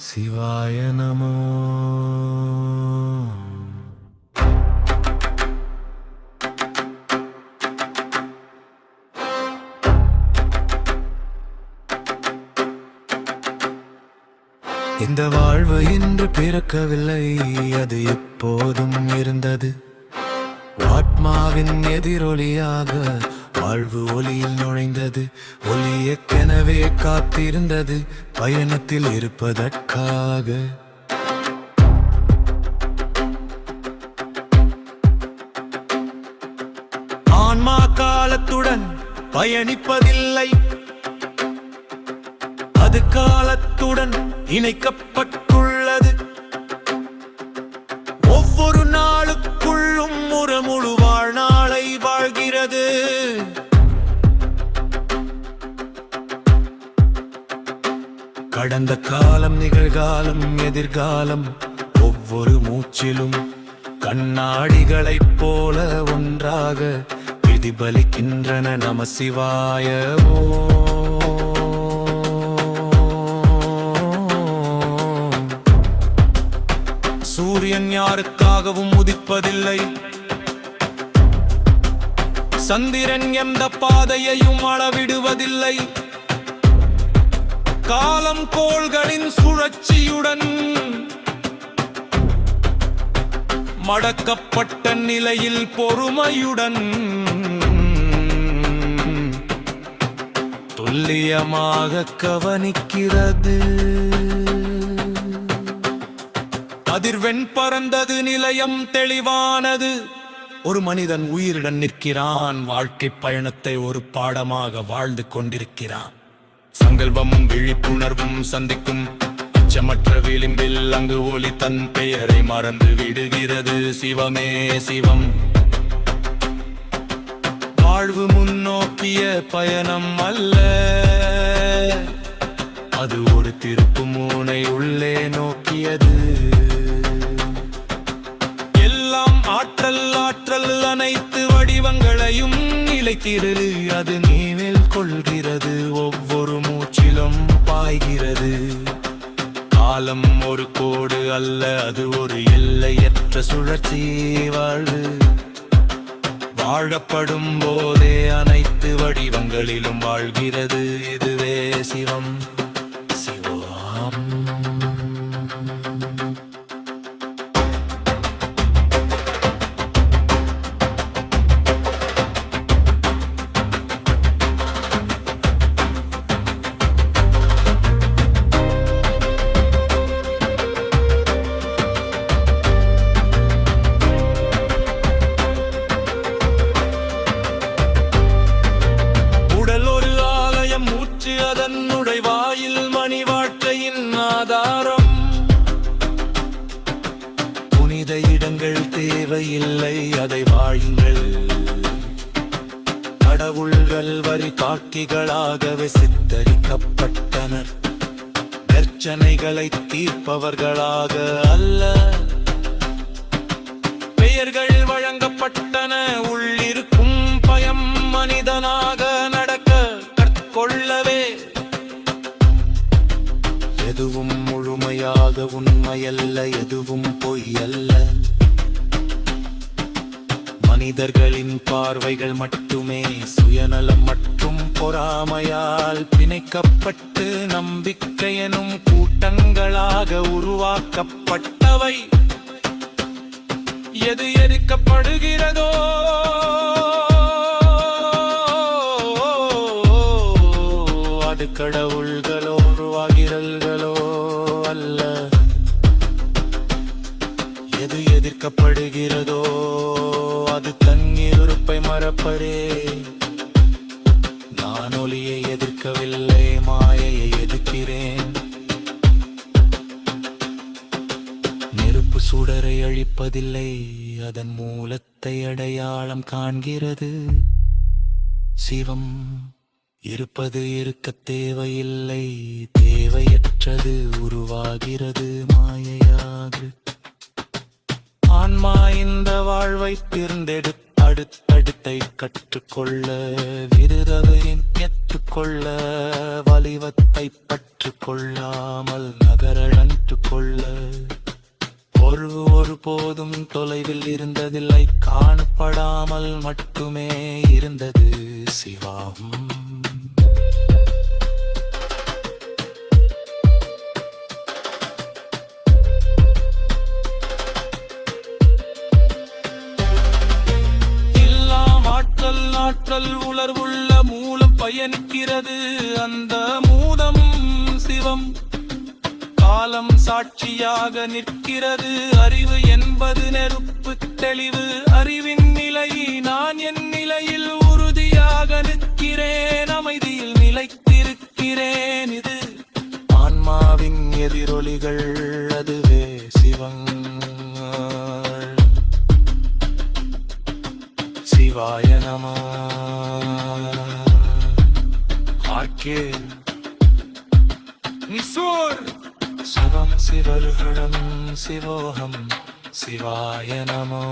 சிவாய நமோ. இந்த வாழ்வு இன்று பிறக்கவில்லை, அது எப்போதும் இருந்தது. ஆத்மாவின் எதிரொலியாக வாழ்வு ஒளியில் நுழைந்தது. ஒளியக்கெனவே காத்திருந்தது, பயணத்தில் இருப்பதற்காக. ஆன்மா காலத்துடன் பயணிப்பதில்லை, அது காலத்துடன் இணைக்கப்பட்டுள்ளது. ஒவ்வொரு நாளுக்குள்ளும் ஒரு முழு வாழ்நாளை வாழ்கிறது. கடந்த காலம், நிகழ்காலம், எதிர்காலம் ஒவ்வொரு மூச்சிலும் கண்ணாடிகளைப் போல ஒன்றாக பிரதிபலிக்கின்றன. நம சிவாய ஓம். சூரியன் யாருக்காகவும் உதிப்பதில்லை, சந்திரன் எந்த பாதையையும் அளவிடுவதில்லை. காலம் கோள்களின் சுழற்சியுடன் மடக்கப்பட்ட நிலையில் பொறுமையுடன் துல்லியமாக கவனிக்கிறது. அதிர்வெண் பறந்தது, நிலையம் தெளிவானது. ஒரு மனிதன் உயிருடன் நிற்கிறான், வாழ்க்கை பயணத்தை ஒரு பாடமாக வாழ்ந்து கொண்டிருக்கிறான். சங்கல்பமும் விழிப்புணர்வும் சந்திக்கும் அச்சமற்ற விளிம்பில் அங்கு ஒளி தன் பெயரை மறந்து விடுகிறது. சிவமே சிவம். வாழ்வு முன்னோக்கிய பயணம் அல்ல, அது ஒரு திருப்பு முனை உள்ளே நோக்கியது. ஆற்றல் ஆற்றல் அனைத்து வடிவங்களையும் நிலைத்திடது, அது நீவில் கொள்கிறது. ஒவ்வொரு மூச்சிலும் பாய்கிறது. காலம் ஒரு கோடு அல்ல, அது ஒரு எல்லையற்ற சுழற்சி. வாழ்வு வாழப்படும் போதே அனைத்து வடிவங்களிலும் வாழ்கிறது. இதுவே சிவம். சிவம். அதனுடைய வாயில் மணி வாழ்க்கையின் ஆதாரம். புனித இடங்கள் தேவையில்லை, அதை வாழுங்கள். கடவுள்கள் வரி காட்சிகளாகவே சித்தரிக்கப்பட்டனர், பிரச்சனைகளை தீர்ப்பவர்களாக அல்ல. பெயர்கள் வழங்கப்பட்டன, உள்ளிருக்கும் பயம் மனிதனாக நடக்க கற்கொள்ளவே. எதுவும் முழுமையாக உண்மையல்ல, எதுவும் பொய்யல்ல. மனிதர்களின் பார்வைகள் மட்டுமே சுயநலம் மற்றும் பொறாமையால் பிணைக்கப்பட்டு நம்பிக்கை எனும் கூட்டங்களாக உருவாக்கப்பட்டவை. எது எரிக்கப்படுகிறதோ அது கடவுள்களோ உருவாகிறல்களோ அல்ல. எது எதிர்க்கப்படுகிறதோ அது தன் இருப்பை மறப்பரே. நான் ஒளியை எதிர்க்கவில்லை, மாயையை எதிர்க்கிறேன். நெருப்பு சுடரை அழிப்பதில்லை, அதன் மூலத்தை அடையாளம் காண்கிறது. சிவம் இருப்பது இருக்க தேவையில்லை, தேவையற்றது உருவாகிறது மாயையாக. ஆன்மா இந்த வாழ்வை தேர்ந்தெடு அடுத்தடுத்தை கற்றுக்கொள்ள விருதவரின் கொள்ள வலிவத்தை பற்று கொள்ளாமல் நகரழன்று கொள்ள ஒருபோதும் தொலைவில் இருந்ததில்லை காணப்படாமல் மட்டுமே இருந்தது சிவம் ஆற்றல் உலர்வுள்ள மூலம் பயணிக்கிறது அந்த மூலம் சிவம் காலம் சாட்சியாக நிற்கிறது அறிவு என்பது நெருப்பு தெளிவு அறிவின் நிலை நான் என் நிலையில் உறுதியாக நிற்கிறேன் அமைதியில் நிலைத்திருக்கிறேன் இது ஆன்மாவின் எதிரொலிகள் அதுவே சிவங்கள் சிவாய நமோ ஆர்கேல் நிசூர் சிவம் சிவர்கடம் சிவோகம் சிவாய நமோ